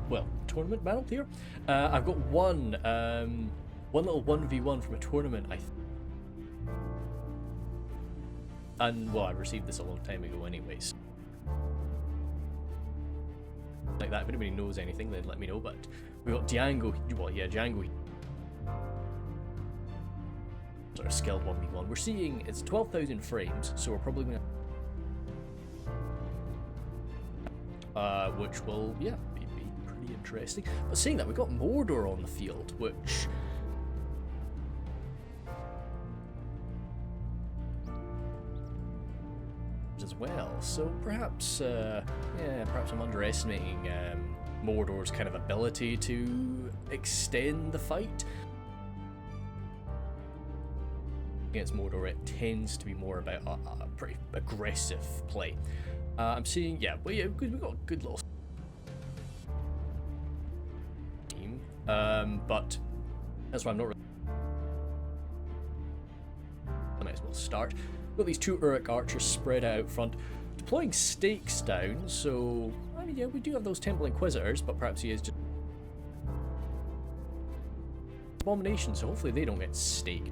well, tournament battle here. I've got one little 1v1 from a tournament, and well, I received this a long time ago anyways. Like that, if anybody knows anything, then let me know. But we got Django, well, yeah, Django. Sort of skilled 1v1. We're seeing it's 12,000 frames, so we're probably gonna, which will, yeah, be pretty interesting. But saying that, we got Mordor on the field, which as well. So perhaps, perhaps I'm underestimating Mordor's kind of ability to extend the fight. Against Mordor, it tends to be more about a pretty aggressive play. I'm seeing, yeah, we've got a good little team, but that's why I'm not really. I might as well start. We've got these two Uruk archers spread out front, deploying stakes down. So, I mean, yeah, we do have those Temple Inquisitors, but perhaps he is just abominations. So hopefully they don't get staked.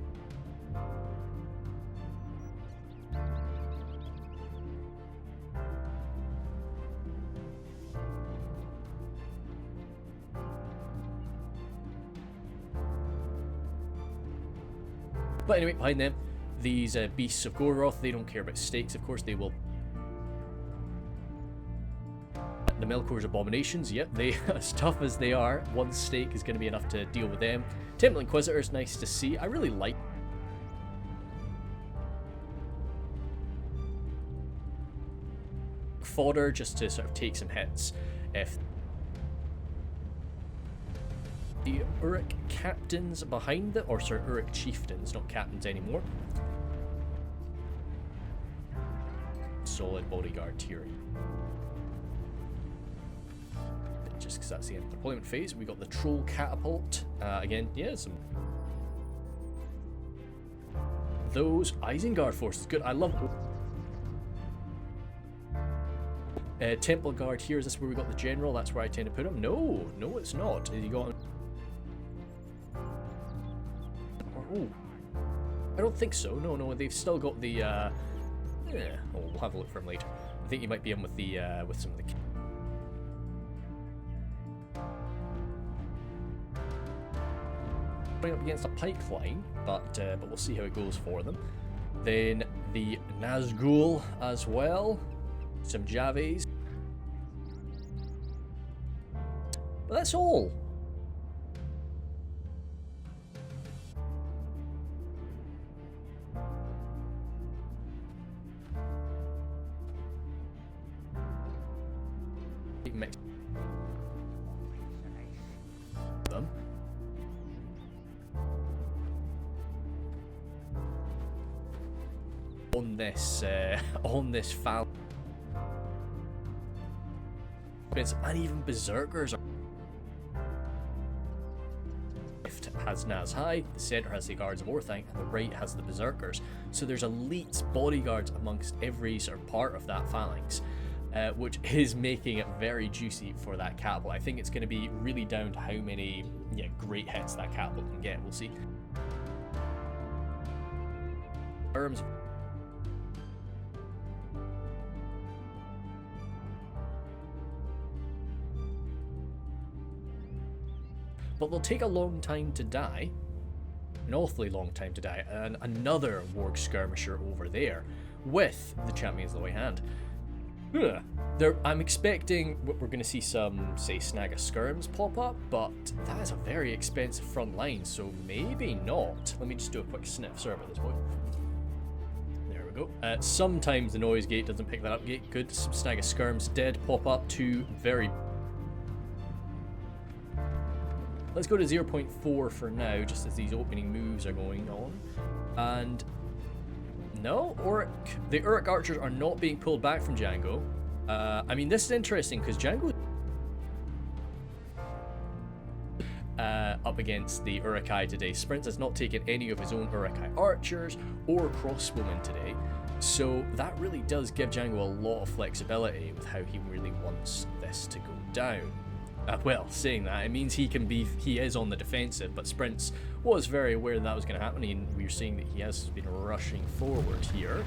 But anyway, behind them, these beasts of Gororoth, they don't care about stakes, of course. They will. The Melkor's abominations, yep, they, as tough as they are, one stake is going to be enough to deal with them. Temple Inquisitors, nice to see. I really like fodder just to sort of take some hits. If the Uruk captains behind it, or sorry, Uruk chieftains, not captains anymore. Solid bodyguard here. Just because that's the end of the deployment phase. We got the troll catapult. Again, yeah, some. Those Isengard forces, good. I love. Temple Guard here. Is this where we got the general? That's where I tend to put him. No, it's not. You got. Oh, I don't think so. No, they've still got the. Yeah, we'll have a look for him later. I think he might be in with the with some of the. Going up against a pike line, but we'll see how it goes for them. Then the Nazgul as well, some Javes. But that's all. Mix them. On this foul, and even berserkers are. Left has Naz High, the center has the guards of Orthanc, and the right has the berserkers. So there's elite bodyguards amongst every sort of part of that phalanx. Which is making it very juicy for that catapult. I think it's going to be really down to how many great hits that catapult can get. We'll see. Terms. But they'll take a long time to die. An awfully long time to die. And another Warg Skirmisher over there with the Champions of the White Hand. I'm expecting we're going to see some, say, Snag of Skirms pop up, but that is a very expensive front line, so maybe not. Let me just do a quick sniff. Sorry about this, boy. There we go. Sometimes the noise gate doesn't pick that up. Gate, good. Some Snag of Skirms did pop up. Two very. Let's go to 0.4 for now, just as these opening moves are going on. And. No, the Uruk archers are not being pulled back from Django. I mean, this is interesting because Django up against the Uruk Hai today. Sprint has not taken any of his own Uruk Hai archers or crossbowmen today, so that really does give Django a lot of flexibility with how he really wants this to go down. Well, saying that, it means he is on the defensive, but Sprints was very aware that was going to happen, and we are seeing that he has been rushing forward here.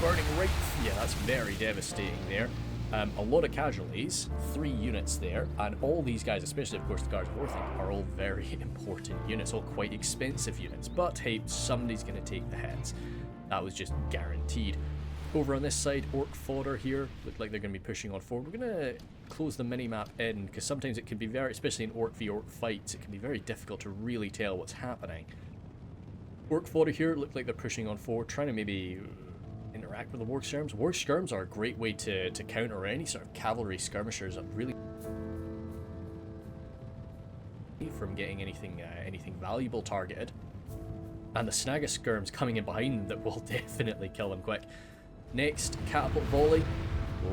Burning right, yeah, that's very devastating there. A lot of casualties, 3 units there, and all these guys, especially of course the Guards of Orthanc, are all very important units, all quite expensive units, but hey, somebody's going to take the hits. That was just guaranteed. Over on this side, Orc fodder here, look like they're going to be pushing on forward. We're going to close the minimap in, because sometimes it can be very, especially in Orc v Orc fights, it can be very difficult to really tell what's happening. Orc fodder here, look like they're pushing on forward, trying to maybe interact with the Warg skirms. Warg skirms are a great way to counter any sort of cavalry skirmishers that really from getting anything valuable targeted. And the Snaga skirms coming in behind them that will definitely kill them quick. Next, catapult volley,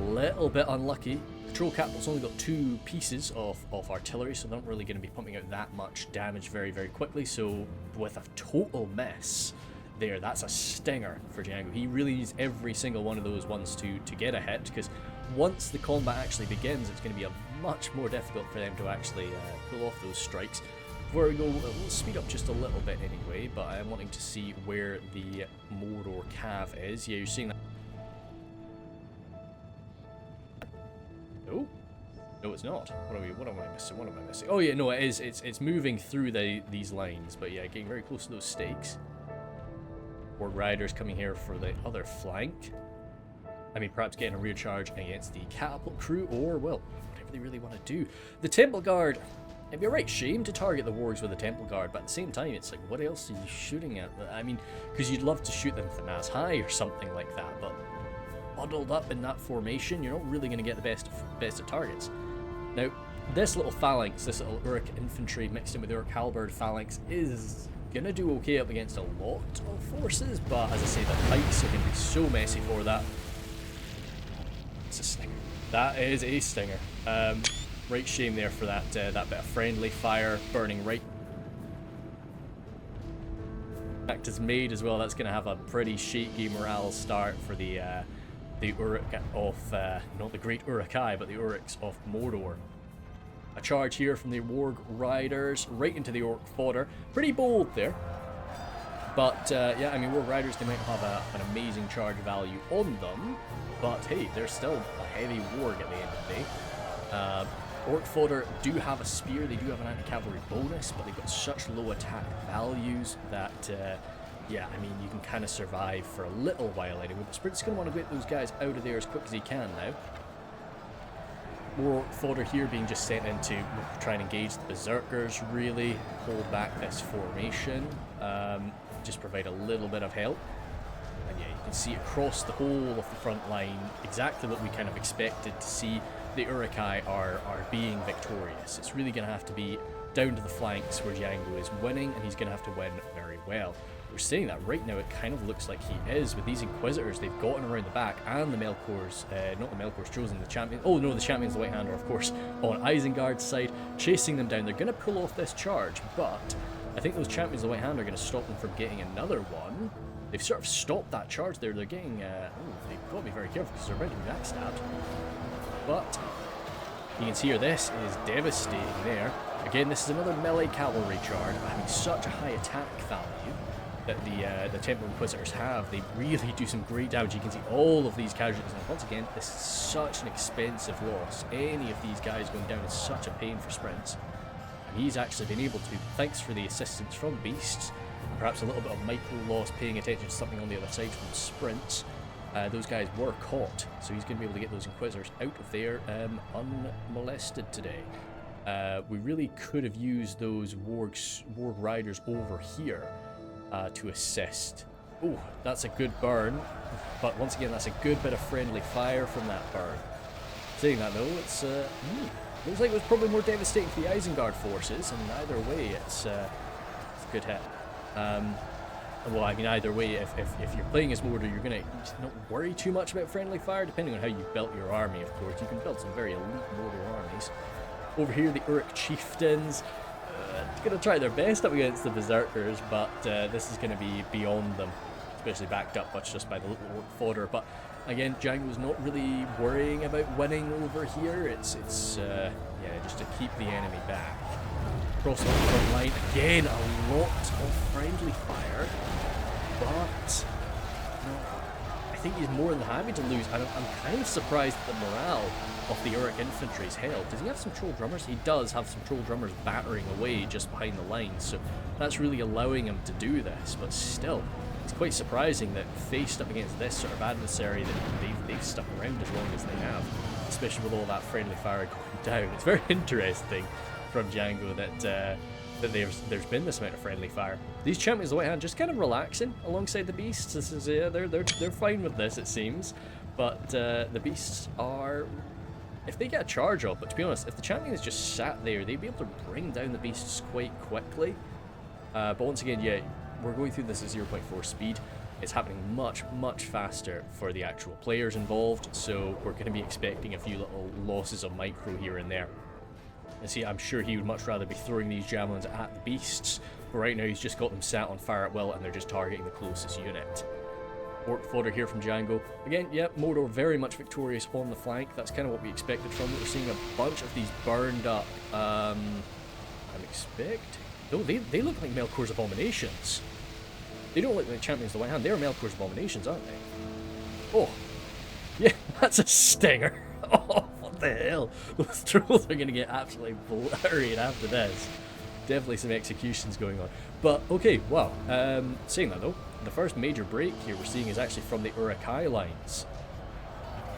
little bit unlucky. Patrol catapult's only got 2 pieces of artillery, so they're not really going to be pumping out that much damage very, very quickly. So with a total miss there, that's a stinger for Django. He really needs every single one of those ones to get a hit, because once the combat actually begins, it's going to be much more difficult for them to actually pull off those strikes. Before we go, we'll speed up just a little bit anyway, but I'm wanting to see where the Mordor Cav is. Yeah, you're seeing that. No? No, it's not. What am I missing? What am I missing? Oh yeah, no, it is. It's moving through these lines, but yeah, getting very close to those stakes. Horde Riders coming here for the other flank. I mean, perhaps getting a rear charge against the catapult crew, or, well, whatever they really want to do. The Temple Guard, it'd be a right shame to target the wargs with the Temple Guard, but at the same time, it's like, what else are you shooting at? I mean, because you'd love to shoot them from as high or something like that, but huddled up in that formation, you're not really going to get the best of targets. Now, this little phalanx, this little Uruk infantry mixed in with Uruk halberd phalanx is going to do okay up against a lot of forces, but as I say, the pikes are going to be so messy for that. It's a stinger. That is a stinger. Right shame there for that bit of friendly fire burning right. Act is made as well. That's going to have a pretty shaky morale start for the Uruk of not the Great Uruk Hai, but the Uruks of Mordor. A charge here from the Warg Riders right into the Orc fodder. Pretty bold there. But yeah, I mean, Warg Riders, they might have an amazing charge value on them, but hey, they're still a heavy warg at the end of the day. Orc fodder do have a spear, they do have an anti-cavalry bonus, but they've got such low attack values that yeah, I mean, you can kind of survive for a little while anyway. But Sprint's going to want to get those guys out of there as quick as he can now. More fodder here being just sent in to try and engage the Berserkers, really hold back this formation, just provide a little bit of help. And yeah, you can see across the whole of the front line exactly what we kind of expected to see. The Uruk Hai are being victorious. It's really going to have to be down to the flanks where Django is winning, and he's going to have to win very well. We're saying that right now, it kind of looks like he is, with these Inquisitors they've gotten around the back, and the Melkor's, not the Melkor's chosen, the champion, oh no, the champion's the White-Hander, of course, on Isengard's side, chasing them down. They're going to pull off this charge, but I think those champions of the White-Hander are going to stop them from getting another one. They've sort of stopped that charge there. They're getting, they've got to be very careful because they're about to be backstabbed. But you can see here, this is devastating there. Again, this is another melee cavalry charge, but having such a high attack value that the Temple Inquisitors have, they really do some great damage. You can see all of these casualties, and once again, this is such an expensive loss. Any of these guys going down is such a pain for Sprints. And he's actually been able to, thanks for the assistance from Beasts, perhaps a little bit of micro loss, paying attention to something on the other side from Sprints. Those guys were caught, so he's going to be able to get those Inquisitors out of there unmolested today. We really could have used those Warg Riders over here to assist. Oh, that's a good burn, but once again, that's a good bit of friendly fire from that burn. Saying that though, it's looks like it was probably more devastating for the Isengard forces, and either way, it's a good hit. Well, I mean, either way, if you're playing as Mordor, you're going to not worry too much about friendly fire, depending on how you built your army, of course. You can build some very elite Mordor armies. Over here, the Uruk chieftains, going to try their best up against the Berserkers, but this is going to be beyond them, especially backed up much just by the little Orc fodder. But Again, Django's not really worrying about winning over here. It's yeah, just to keep the enemy back. Cross on the front line. Again, a lot of friendly fire. But I think he's more than happy to lose. I'm kind of surprised at the morale of the Uruk infantry's held. Does he have some troll drummers? He does have some troll drummers battering away just behind the lines, so that's really allowing him to do this. But still, it's quite surprising that faced up against this sort of adversary that they've stuck around as long as they have, especially with all that friendly fire going down. It's very interesting from Django that there's been this amount of friendly fire. These champions of the White Hand just kind of relaxing alongside the beasts. This is they're fine with this, it seems, but the beasts are, if they get a charge off. But to be honest, if the champions just sat there, they'd be able to bring down the beasts quite quickly. But once again, yeah, we're going through this at 0.4 speed. It's happening much faster for the actual players involved, so we're going to be expecting a few little losses of micro here and there. And see, I'm sure he would much rather be throwing these javelins at the beasts, but right now he's just got them sat on fire at will and they're just targeting the closest unit. Orc fodder here from Django. Again, yeah, Mordor very much victorious on the flank. That's kind of what we expected from it. We're seeing a bunch of these burned up, I'm expecting... No, they look like Melkor's abominations. They don't look like champions of the White Hand. They're Melkor's abominations, aren't they? Oh, yeah, that's a stinger. Oh, what the hell? Those trolls are going to get absolutely blurried after this. Definitely some executions going on. But, okay, wow. Saying that though, the first major break here we're seeing is actually from the Uruk Hai lines.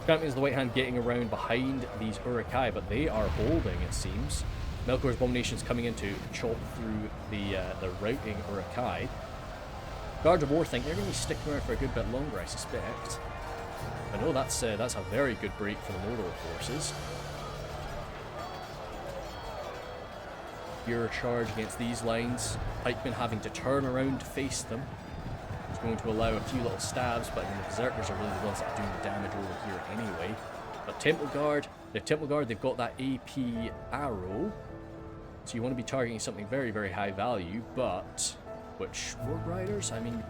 Champions of the White Hand getting around behind these Uruk Hai, but they are holding, it seems. Melkor's abominations coming in to chop through the routing Uruk Hai. Guards of War think they're going to be sticking around for a good bit longer, I suspect. I know that's a very good break for the Mordor forces. Your charge against these lines, pikemen having to turn around to face them. It's going to allow a few little stabs, but the Berserkers are really the ones that are doing the damage over here anyway. But Temple Guard, they've got that AP arrow, so you want to be targeting something very high value, but which Warg Riders? I mean,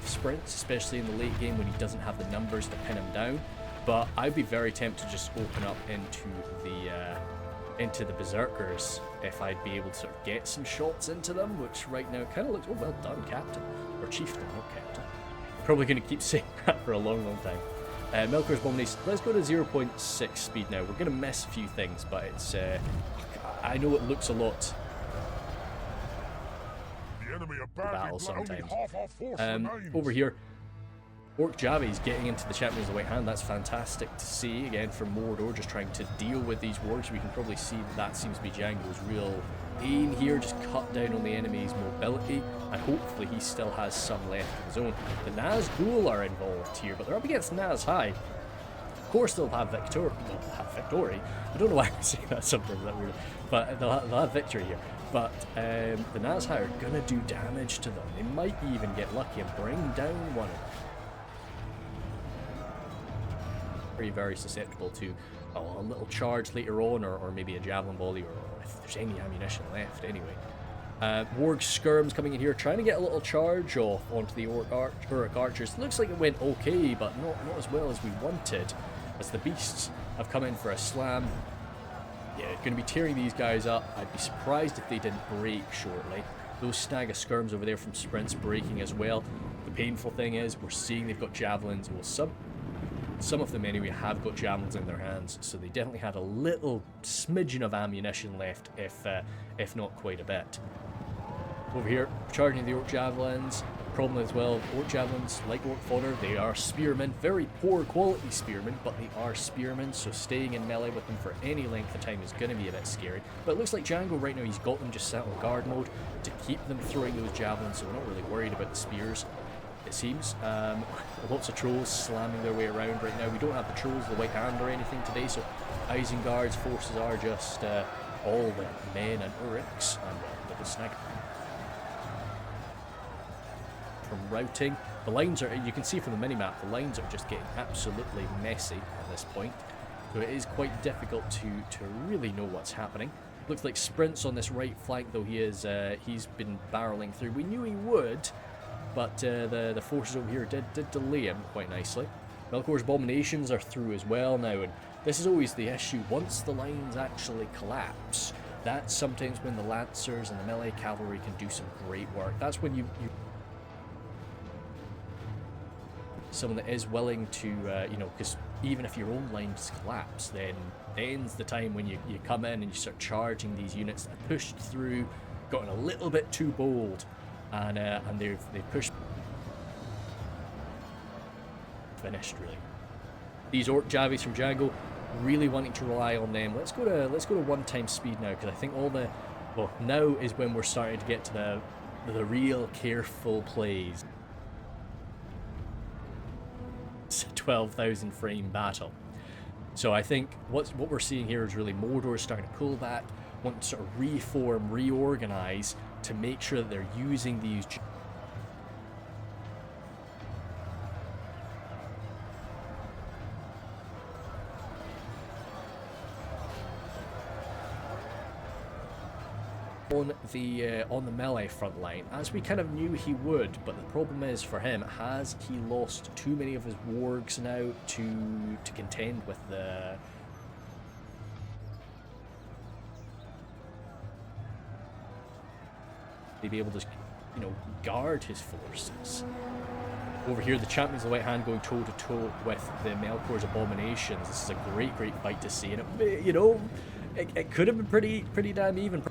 sprints, especially in the late game when he doesn't have the numbers to pin him down. But I'd be very tempted to just open up into the Berserkers if I'd be able to sort of get some shots into them, which right now kind of looks, oh, well done, Captain. Or Chieftain, not Captain. Probably going to keep saying that for a long time. Melkor's Abomination, let's go to 0.6 speed now. We're going to miss a few things, but it's, I know it looks a lot battle sometimes. Over here, Orc Javi's getting into the champions of the White Hand. That's fantastic to see. Again, from Mordor, just trying to deal with these wargs. We can probably see that seems to be Django's real aim here. Just cut down on the enemy's mobility, and hopefully he still has some left of his own. The Nazgul are involved here, but they're up against Naz High. Of course they'll have victory. I don't know why I say that sometimes, that weird, but they'll have victory here. But the Naz High are gonna do damage to them. They might even get lucky and bring down one of them. Very susceptible to a little charge later on, or maybe a javelin volley, or if there's any ammunition left anyway. Warg skirms coming in here, trying to get a little charge off onto the Uruk archers. Looks like it went okay, but not as well as we wanted, as the beasts have come in for a slam. Yeah, going to be tearing these guys up. I'd be surprised if they didn't break shortly. Those snag of skirms over there from sprints breaking as well. The painful thing is, we're seeing they've got javelins. Well, some of them anyway have got javelins in their hands, so they definitely had a little smidgen of ammunition left, if not quite a bit. Over here, charging the Orc Javelins. Problem as well, Orc Javelins, like Orc Fodder, they are spearmen. Very poor quality spearmen, but they are spearmen, so staying in melee with them for any length of time is going to be a bit scary. But it looks like Django right now, he's got them just set on guard mode to keep them throwing those javelins, so we're not really worried about the spears, it seems. Lots of trolls slamming their way around right now. We don't have the trolls of the White Hand or anything today, so Isengard's forces are just all the men and Uruks and little snag. From routing, the lines are, you can see from the minimap, the lines are just getting absolutely messy at this point, so it is quite difficult to really know what's happening. Looks like sprints on this right flank though. He's been barreling through. We knew he would, but the forces over here did delay him quite nicely. Melkor's abominations are through as well now, and this is always the issue. Once the lines actually collapse, that's sometimes when the lancers and the melee cavalry can do some great work. That's when you someone that is willing to, you know, because even if your own lines collapse, then's the time when you come in and you start charging these units that have pushed through, gotten a little bit too bold, and they've pushed, finished really. These Orc Javies from Django, really wanting to rely on them. Let's go to 1 times speed now, because I think now is when we're starting to get to the real careful plays. It's a 12,000 frame battle. So I think what we're seeing here is really Mordor starting to pull back, wanting to sort of reform, reorganize to make sure that they're using these on the melee front line, as we kind of knew he would. But the problem is for him, has he lost too many of his wargs now to contend with the to be able to, you know, guard his forces. Over here, the champions of the White Hand going toe to toe with the Melkor's abominations. This is a great fight to see, and it, you know, it could have been pretty damn even.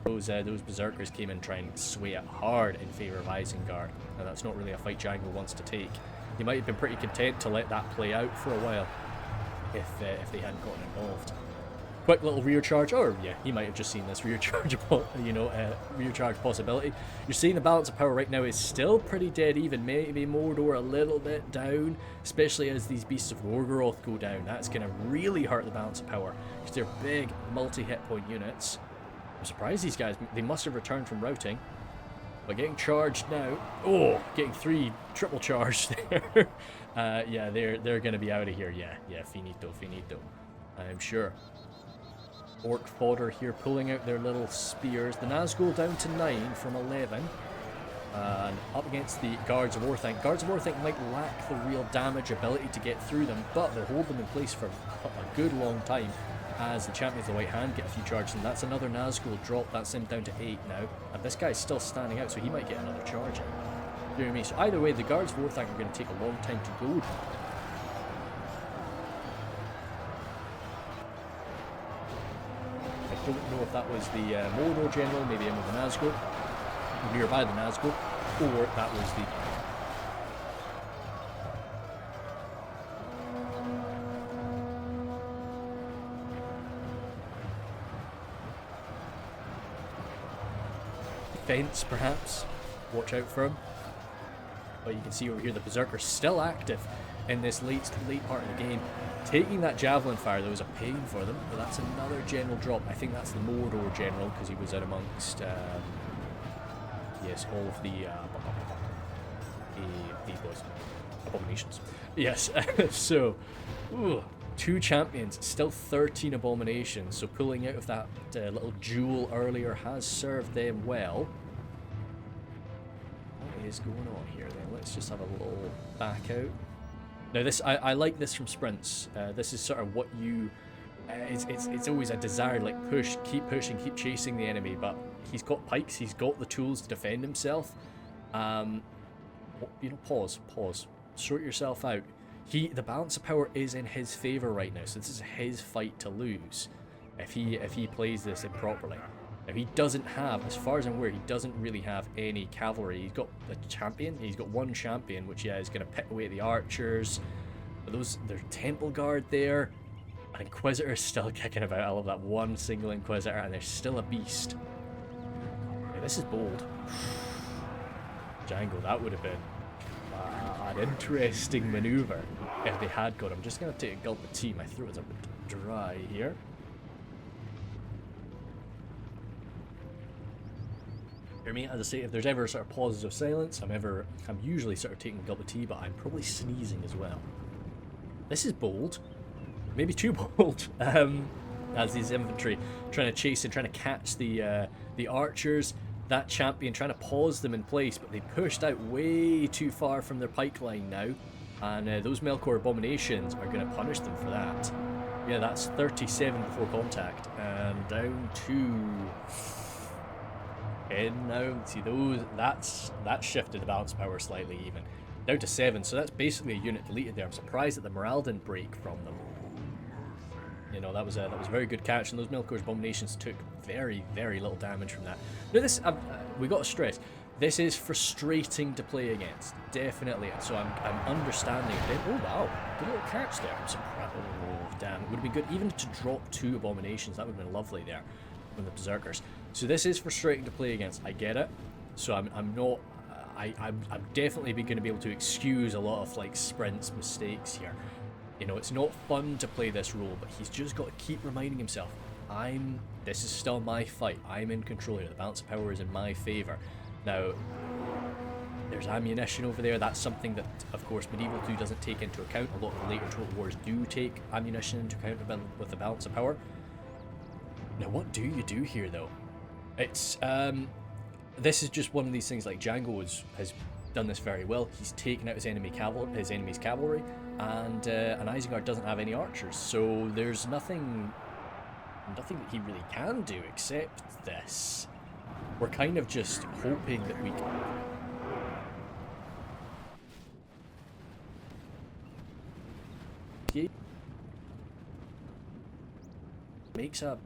Those berserkers came in trying to sway it hard in favour of Isengard, and that's not really a fight Django wants to take. He might have been pretty content to let that play out for a while if they hadn't gotten involved. Quick little rear charge, or yeah, he might have just seen this rear charge, you know, rear charge possibility. You're seeing the balance of power right now is still pretty dead even. Maybe Mordor a little bit down, especially as these beasts of Morgoroth go down. That's going to really hurt the balance of power because they're big multi-hit point units. I'm surprised these guys, they must have returned from routing. But getting charged now. Oh, getting 3 triple charged there. Yeah, they're going to be out of here. Yeah, finito. I'm sure. Orc fodder here pulling out their little spears. The Nazgul down to 9 from 11. And up against the Guards of Orthanc. Guards of Orthanc might lack the real damage ability to get through them, but they'll hold them in place for a good long time as the champions of the White Hand get a few charges. And that's another Nazgul drop. That's him down to 8 now. And this guy's still standing out, so he might get another charge in. You know what I mean? So either way, the Guards of Orthanc are going to take a long time to go. I don't know if that was the Mordor general, maybe him with the Nazgul, nearby the Nazgul, or that was the... defense, perhaps. Watch out for him. But you can see over here the Berserker's still active in this late part of the game. Taking that javelin fire, though, was a pain for them, but that's another general drop. I think that's the Mordor general, because he was out amongst, yes, all of the boys. Abominations. Yes, so, 2 champions, still 13 abominations, so pulling out of that little duel earlier has served them well. What is going on here, then? Let's just have a little back out. Now this, I like this from sprints. This is sort of what you, it's always a desire, like keep pushing, keep chasing the enemy, but he's got pikes, he's got the tools to defend himself. You know, pause, sort yourself out. The balance of power is in his favour right now, so this is his fight to lose if he plays this improperly. Now he doesn't have, as far as I'm aware, he doesn't really have any cavalry. He's got the champion. He's got 1 champion, which is going to pick away at the archers. But there's temple guard there. An inquisitor is still kicking about. I love that 1 single inquisitor, and there's still a beast. Okay, this is bold. Django, that would have been an interesting maneuver if they had got him. I'm just going to take a gulp of tea. My throat is a bit dry here. I mean, as I say, if there's ever sort of pauses of silence, I'm usually sort of taking a gulp of tea, but I'm probably sneezing as well. This is bold, maybe too bold, as these infantry trying to chase and trying to catch the archers. that champion, trying to pause them in place, but they pushed out way too far from their pike line now, and those Melkor abominations are going to punish them for that. Yeah, that's 37 before contact, and down to 10 now. See, that's shifted the balance power slightly even. Down to 7, so that's basically a unit deleted there. I'm surprised that the morale didn't break from them. You know, that was a very good catch, and those Melkor's abominations took very, very little damage from that. Now this, we got to stress, this is frustrating to play against, definitely. And so I'm understanding it. Oh wow, good little catch there. I'm surprised. Oh damn, it would have been good even to drop 2 abominations. That would have been lovely there from the berserkers. So this is frustrating to play against. I get it. So I'm not. I'm definitely going to be able to excuse a lot of like sprints mistakes here. You know, it's not fun to play this role, but he's just got to keep reminding himself, this is still my fight. I'm in control here. The balance of power is in my favor. Now, there's ammunition over there. That's something that, of course, Medieval 2 doesn't take into account. A lot of the later Total Wars do take ammunition into account with the balance of power. Now, what do you do here, though? It's, this is just one of these things, like Django has done this very well. He's taken out his enemy's cavalry, and Isengard doesn't have any archers, so there's nothing that he really can do except this. We're kind of just hoping that we can. He makes a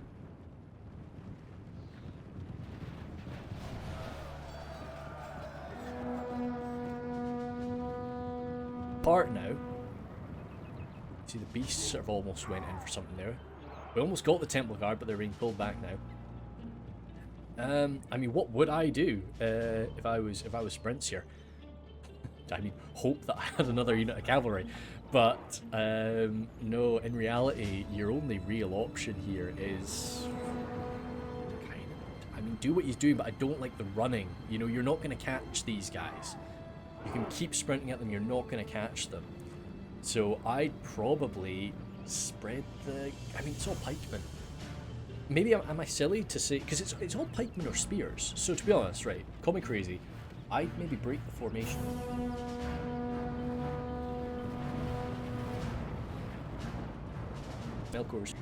part now. See, the beasts sort of almost went in for something there. We almost got the Temple Guard, but they're being pulled back now. I mean, what would I do if I was Sprints here? I mean, hope that I had another unit of cavalry, but no. In reality, your only real option here is kind of. I mean, do what he's doing, but I don't like the running. You know, you're not going to catch these guys. You can keep sprinting at them. You're not going to catch them. So I'd probably spread the. I mean, it's all pikemen. Maybe am I silly to say, because it's all pikemen or spears. So to be honest, right, call me crazy, I'd maybe break the formation. Melkor's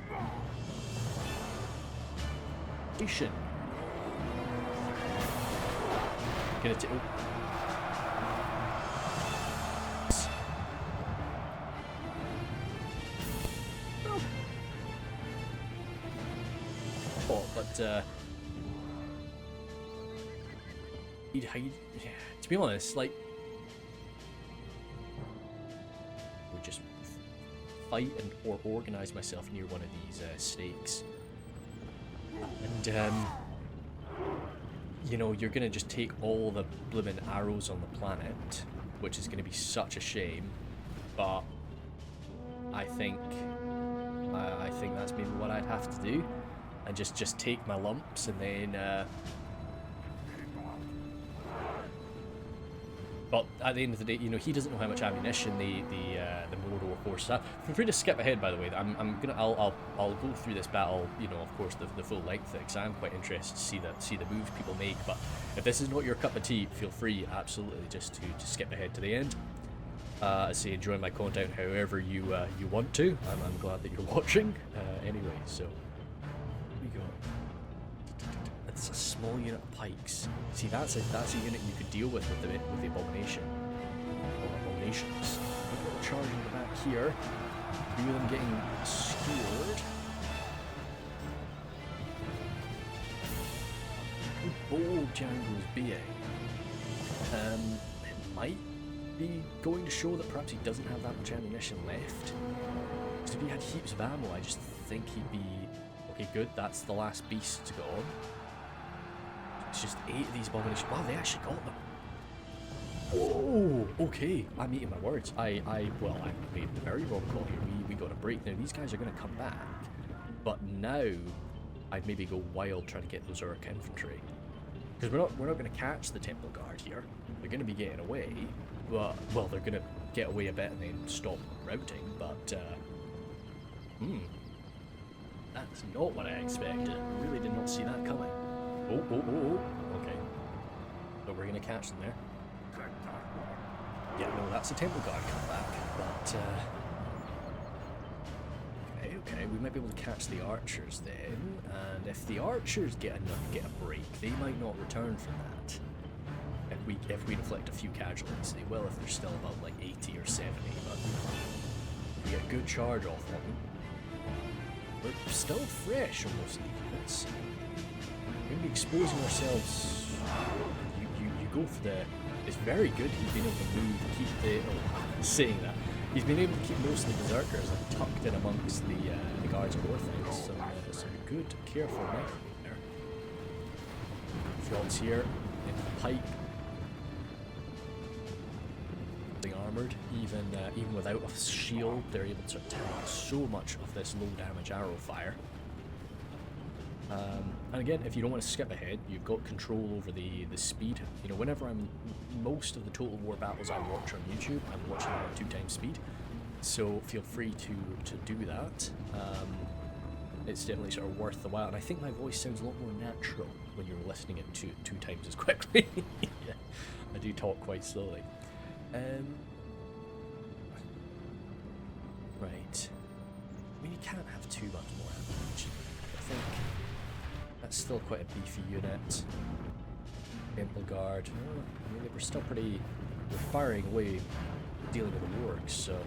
station. Gonna take. But to be honest, like, would just fight or organize myself near one of these stakes, and you know, you're gonna just take all the blooming arrows on the planet, which is gonna be such a shame. But I think that's maybe what I'd have to do. And just take my lumps, and then but at the end of the day, you know, he doesn't know how much ammunition the Mordor horses have. Feel free to skip ahead, by the way. I'll go through this battle, you know, of course, the full length, because I'm quite interested to see the moves people make. But if this is not your cup of tea, feel free absolutely just to skip ahead to the end. I say enjoy my content however you want to. I'm glad that you're watching. Anyway, so. We go. It's a small unit of pikes. See, that's a unit you could deal with the abomination. Or abominations. Look at the charge in the back here. 3 of them getting skewered. How bold Django's being. It might be going to show that perhaps he doesn't have that much ammunition left. Because if he had heaps of ammo, I just think he'd be. Okay, good, that's the last beast to go on. It's just 8 of these abominations. Wow, they actually got them. Oh, okay, I'm eating my words. I made the very wrong call here. We got a break. Now, these guys are going to come back. But now, I'd maybe go wild trying to get those Uruk infantry. Because we're not going to catch the Temple Guard here. They're going to be getting away. But, well, they're going to get away a bit and then stop routing. But, that's not what I expected. I really did not see that coming. Oh. Okay. but we're going to catch them there. Yeah, no, that's a Temple Guard comeback, but okay, we might be able to catch the archers then, and if the archers get a break, they might not return from that. If we inflict a few casualties, they will if they're still about like 80 or 70, but we get a good charge off on them. We're still fresh on most of these units. We're going to be exposing ourselves. You go for the... It's very good he's been able to move, keep the... Oh, saying that. He's been able to keep most of the berserkers like, tucked in amongst the guards of Orthanc. Some good, careful method there. Frogs here, in the pipe. Armored, even without a shield, they're able to tank so much of this low damage arrow fire. And again, if you don't want to skip ahead, you've got control over the speed. You know, whenever most of the Total War battles I watch on YouTube, I'm watching them at 2 times speed. So feel free to do that. It's definitely sort of worth the while, and I think my voice sounds a lot more natural when you're listening it two times as quickly. Yeah, I do talk quite slowly. Right. I mean, you can't have too much more damage. I think that's still quite a beefy unit. Temple Guard. Oh, I mean, we're still pretty... We're firing away, dealing with the orcs, so...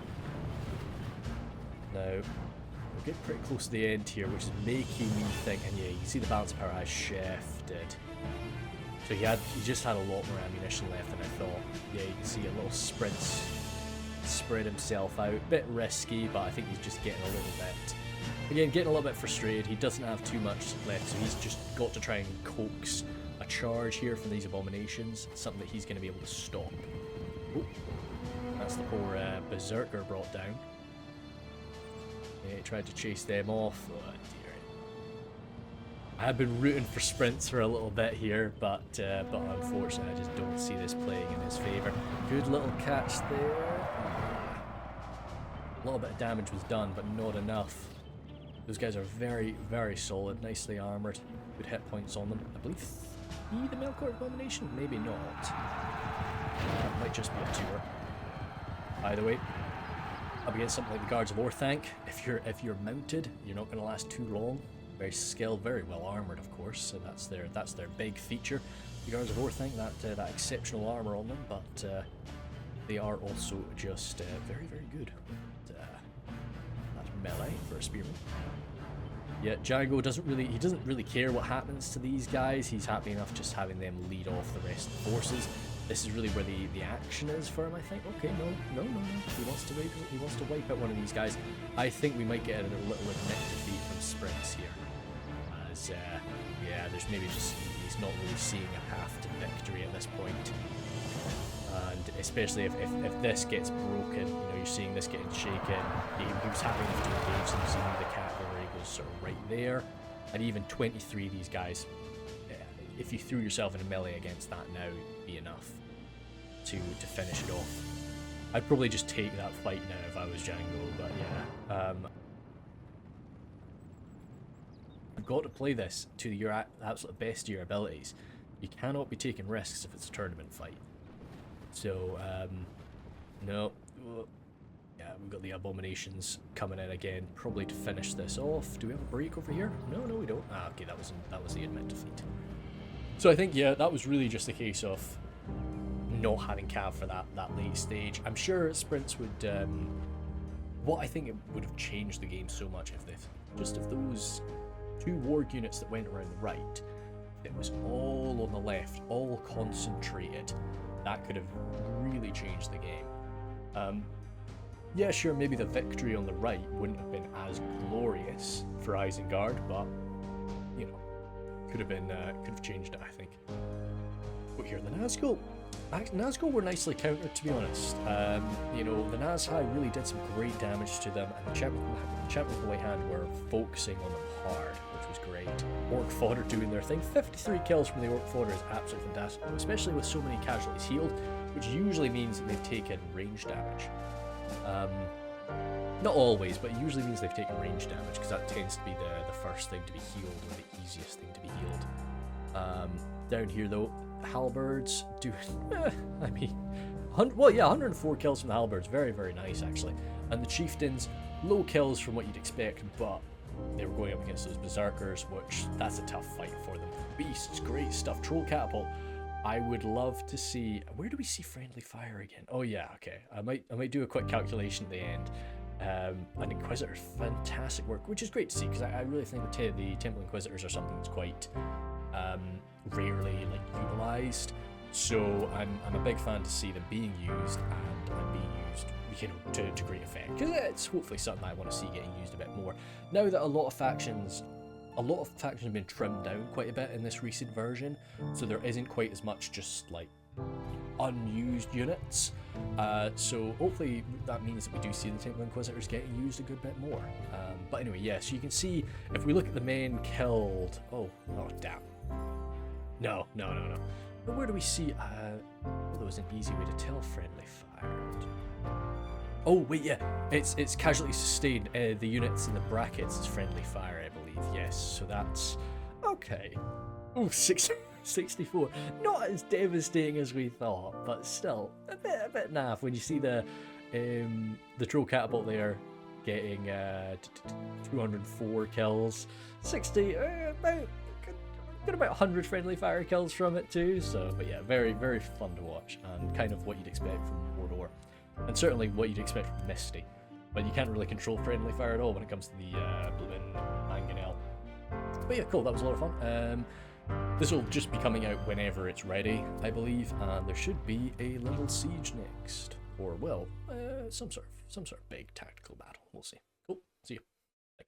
Now, we'll get pretty close to the end here, which is making me think... And yeah, you can see the balance of power has shifted. So he just had a lot more ammunition left than I thought. Yeah, you can see a little sprints, spread himself out. Bit risky, but I think he's just getting a little bit... Again, getting a little bit frustrated. He doesn't have too much left, so he's just got to try and coax a charge here from these abominations. Something that he's going to be able to stop. Oh, that's the poor berserker brought down. Yeah, he tried to chase them off. Oh dear. I have been rooting for sprints for a little bit here, but unfortunately I just don't see this playing in his favour. Good little catch there. A little bit of damage was done, but not enough. Those guys are very, very solid, nicely armoured. Good hit points on them. I believe the Melkor Abomination? Maybe not. Might just be a tour. Either way, up against something like the Guards of Orthanc, if you're mounted, you're not going to last too long. Very skilled, very well armoured, of course, so that's their big feature. The Guards of Orthanc, that exceptional armour on them, but they are also just very, very good. That's melee for a spearman. Yeah, Django doesn't really care what happens to these guys. He's happy enough just having them lead off the rest of the forces. This is really where the action is for him, I think. Okay, no. He wants to wipe out one of these guys. I think we might get a little admit defeat from sprints here. As yeah, there's maybe just he's not really seeing a path to victory at this point. And especially if this gets broken, you know, you're seeing this getting shaken. He was happy enough to engage them, seeing the cavalry goes sort of right there. And even 23 of these guys, if you threw yourself in a melee against that now, it'd be enough to finish it off. I'd probably just take that fight now if I was Django, but yeah. You've got to play this to your absolute best of your abilities. You cannot be taking risks if it's a tournament fight. So, no. Yeah, we've got the abominations coming in again, probably to finish this off. Do we have a break over here? No, we don't. Ah, okay, that was the admit defeat. So I think, yeah, that was really just a case of not having Cav for that late stage. I'm sure sprints would, what I think it would have changed the game so much if those 2 warg units that went around the right, it was all on the left, all concentrated. That could have really changed the game. Yeah, sure, maybe the victory on the right wouldn't have been as glorious for Isengard, but you know, could have changed it, I think. But here, the Nazgul. Nazgul were nicely countered, to be honest. You know, the Nazhai really did some great damage to them, and the Champions of the White Hand were focusing on them hard, which was great. Orc fodder doing their thing. 53 kills from the Orc fodder is absolutely fantastic, especially with so many casualties healed, which usually means that they've taken range damage. Not always, but it usually means they've taken range damage, because that tends to be the first thing to be healed, or the easiest thing to be healed. Down here though, halberds do, I mean, well, yeah, 104 kills from the halberds, very, very nice actually. And the chieftains, low kills from what you'd expect, but they were going up against those berserkers, which that's a tough fight for them. Beasts, great stuff. Troll catapult. I would love to see. Where do we see friendly fire again? Oh yeah, okay. I might do a quick calculation at the end. And Inquisitors, fantastic work, which is great to see because I really think the Temple Inquisitors are something that's quite rarely like utilized. So I'm a big fan to see them being used and being used, you know, to great effect, because it's hopefully something I want to see getting used a bit more. Now that a lot of factions have been trimmed down quite a bit in this recent version, so there isn't quite as much just like unused units. So hopefully that means that we do see the Temple Inquisitors getting used a good bit more. But anyway, yeah. So you can see if we look at the men killed. Oh damn. No. But where do we see? There was an easy way to tell friendly fired. Oh wait, yeah, it's casualty sustained. The units in the brackets is friendly fire, I believe. Yes, so that's okay. Oh, 64. Not as devastating as we thought, but still a bit naff when you see the troll catapult there getting 204 kills, 60 got about 100 friendly fire kills from it too. So, but yeah, very, very fun to watch and kind of what you'd expect from Mordor, and certainly what you'd expect from Misty. But you can't really control friendly fire at all when it comes to the blooming mangonel. But yeah, cool. That was a lot of fun. This will just be coming out whenever it's ready, I believe, and there should be a little siege next, or well, some sort of big tactical battle. We'll see. Cool. See you.